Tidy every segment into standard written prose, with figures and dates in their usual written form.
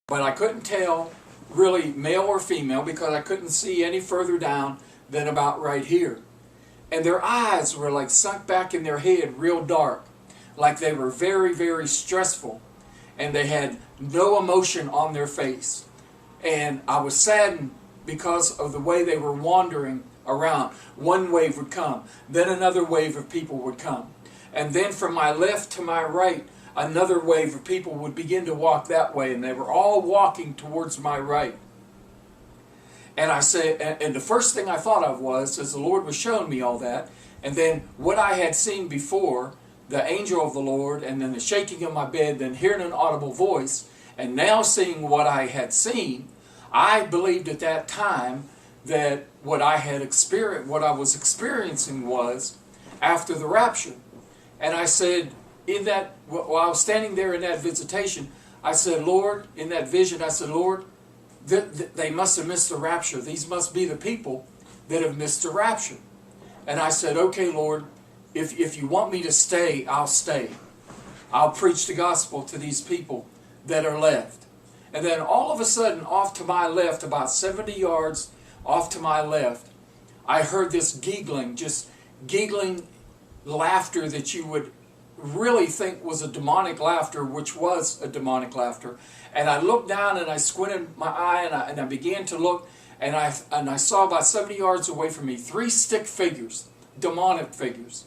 but I couldn't tell really male or female because I couldn't see any further down than about right here. And their eyes were like sunk back in their head real dark, like they were very, very stressful, and they had no emotion on their face. And I was saddened because of the way they were wandering around. One wave would come, then another wave of people would come. And then from my left to my right, another wave of people would begin to walk that way, and they were all walking towards my right. And I said, and the first thing I thought of was, as the Lord was showing me all that, and then what I had seen before, the angel of the Lord, and then the shaking of my bed, then hearing an audible voice, and now seeing what I had seen, I believed at that time that what I was experiencing was after the rapture. And I said, while I was standing there in that visitation, I said, Lord, in that vision, I said, Lord, they must have missed the rapture. These must be the people that have missed the rapture. And I said, okay, Lord, if you want me to stay, I'll stay. I'll preach the gospel to these people that are left. And then all of a sudden, off to my left, about 70 yards off to my left, I heard this giggling laughter that you would really think was a demonic laughter, which was a demonic laughter. And I looked down and I squinted my eye and I began to look, and I saw about 70 yards away from me 3 stick figures, demonic figures.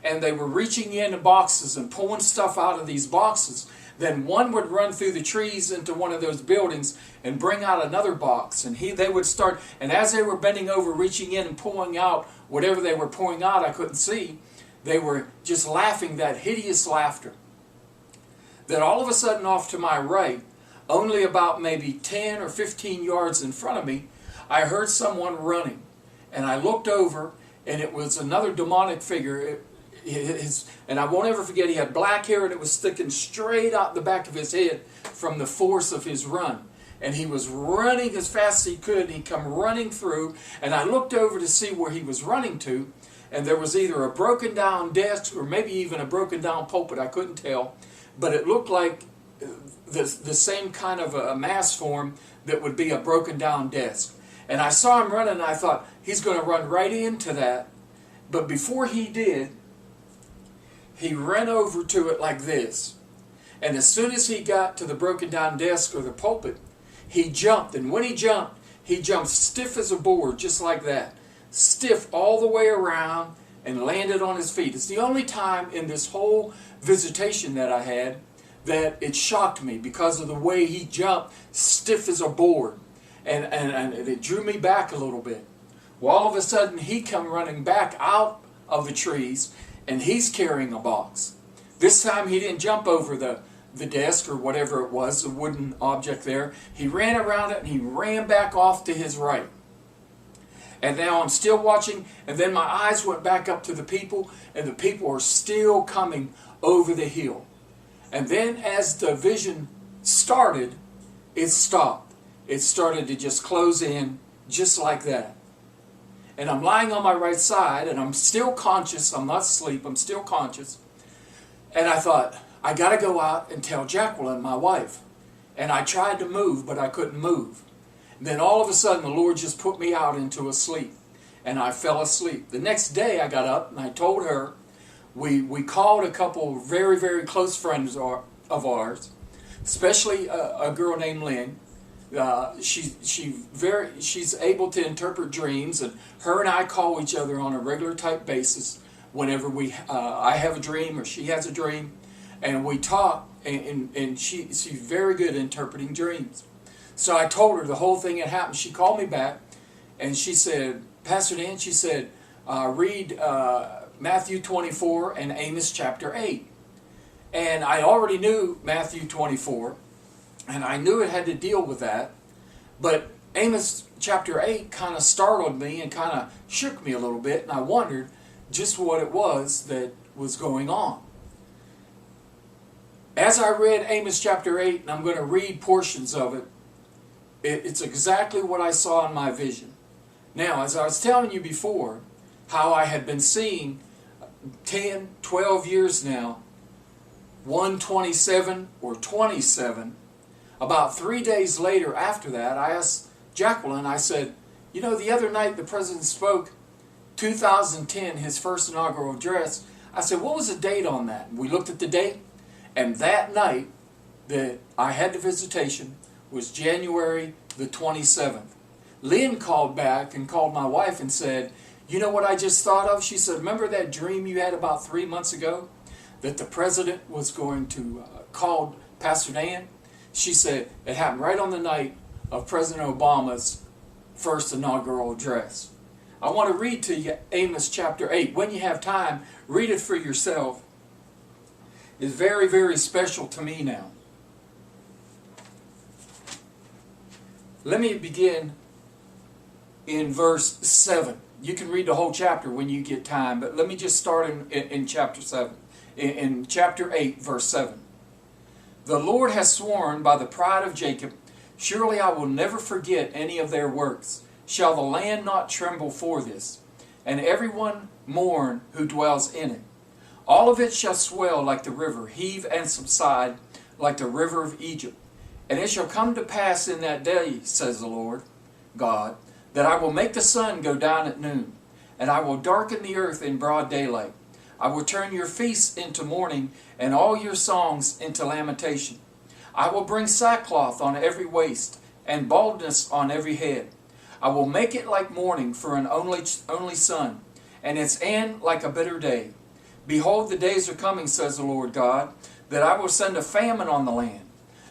And they were reaching into boxes and pulling stuff out of these boxes. Then one would run through the trees into one of those buildings and bring out another box. And they would start, and as they were bending over, reaching in and pulling out whatever they were pulling out, I couldn't see. They were just laughing that hideous laughter. Then all of a sudden off to my right, only about maybe 10 or 15 yards in front of me, I heard someone running. And I looked over, and it was another demonic figure. And I won't ever forget, he had black hair and it was sticking straight out the back of his head from the force of his run. And he was running as fast as he could, and he'd come running through, and I looked over to see where he was running to, and there was either a broken down desk or maybe even a broken down pulpit, I couldn't tell, but it looked like the same kind of a mass form that would be a broken down desk. And I saw him running, and I thought, he's going to run right into that. But before he did, he ran over to it like this. And as soon as he got to the broken down desk or the pulpit, he jumped. And when he jumped stiff as a board, just like that. Stiff all the way around and landed on his feet. It's the only time in this whole visitation that I had that it shocked me because of the way he jumped, stiff as a board. And it drew me back a little bit. Well, all of a sudden, he come running back out of the trees, and he's carrying a box. This time he didn't jump over the desk or whatever it was, the wooden object there. He ran around it and he ran back off to his right. And now I'm still watching, and then my eyes went back up to the people, and the people are still coming over the hill. And then as the vision started, it stopped. It started to just close in just like that. And I'm lying on my right side, and I'm still conscious. I'm not asleep. I'm still conscious. And I thought, I got to go out and tell Jacqueline, my wife. And I tried to move, but I couldn't move. And then all of a sudden, the Lord just put me out into a sleep. And I fell asleep. The next day, I got up, and I told her, we called a couple very, very close friends of ours, especially a girl named Lynn. She's able to interpret dreams, and her and I call each other on a regular type basis whenever I have a dream or she has a dream, and we talk, and she's very good at interpreting dreams. So I told her the whole thing had happened. She called me back, and she said, Pastor Dan, she said, read Matthew 24 and Amos chapter 8. And I already knew Matthew 24, and I knew it had to deal with that, but Amos chapter 8 kind of startled me and kind of shook me a little bit, and I wondered just what it was that was going on. As I read Amos chapter 8, and I'm going to read portions of it, it's exactly what I saw in my vision. Now, as I was telling you before, how I had been seeing 10, 12 years now, 127 or 27, About 3 days later after that, I asked Jacqueline, I said, you know, the other night the president spoke, 2010, his first inaugural address. I said, what was the date on that? And we looked at the date, and that night that I had the visitation was January the 27th. Lynn called back and called my wife and said, you know what I just thought of? She said, remember that dream you had about 3 months ago? That the president was going to call Pastor Dan? She said, it happened right on the night of President Obama's first inaugural address. I want to read to you Amos chapter 8. When you have time, read it for yourself. It's very, very special to me now. Let me begin in verse 7. You can read the whole chapter when you get time, but let me just start in chapter 7. In chapter 8, verse 7. The Lord has sworn by the pride of Jacob, surely I will never forget any of their works. Shall the land not tremble for this, and everyone mourn who dwells in it? All of it shall swell like the river, heave and subside like the river of Egypt. And it shall come to pass in that day, says the Lord God, that I will make the sun go down at noon, and I will darken the earth in broad daylight. I will turn your feasts into mourning, and all your songs into lamentation. I will bring sackcloth on every waist, and baldness on every head. I will make it like mourning for an only son, and its end like a bitter day. Behold, the days are coming, says the Lord God, that I will send a famine on the land.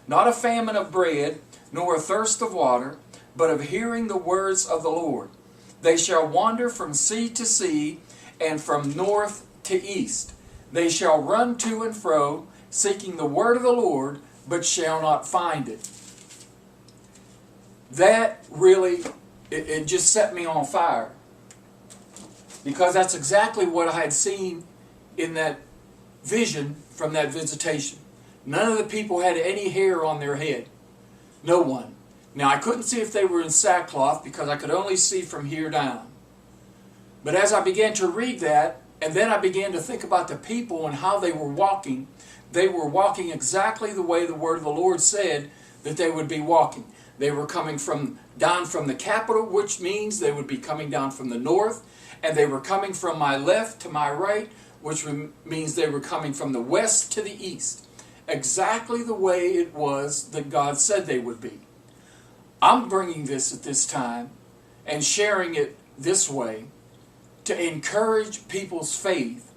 Not a famine of bread, nor a thirst of water, but of hearing the words of the Lord. They shall wander from sea to sea, and from north to east. They shall run to and fro, seeking the word of the Lord, but shall not find it. That really, it just set me on fire. Because that's exactly what I had seen in that vision from that visitation. None of the people had any hair on their head. No one. Now I couldn't see if they were in sackcloth because I could only see from here down. But as I began to read that, and then I began to think about the people and how they were walking exactly the way the word of the Lord said that they would be walking. They were coming down from the capital, which means they would be coming down from the north, and they were coming from my left to my right, which means they were coming from the west to the east. Exactly the way it was that God said they would be. I'm bringing this at this time and sharing it this way to encourage people's faith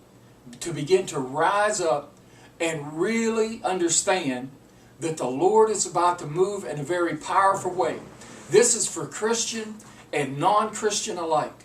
to begin to rise up and really understand that the Lord is about to move in a very powerful way. This is for Christian and non-Christian alike.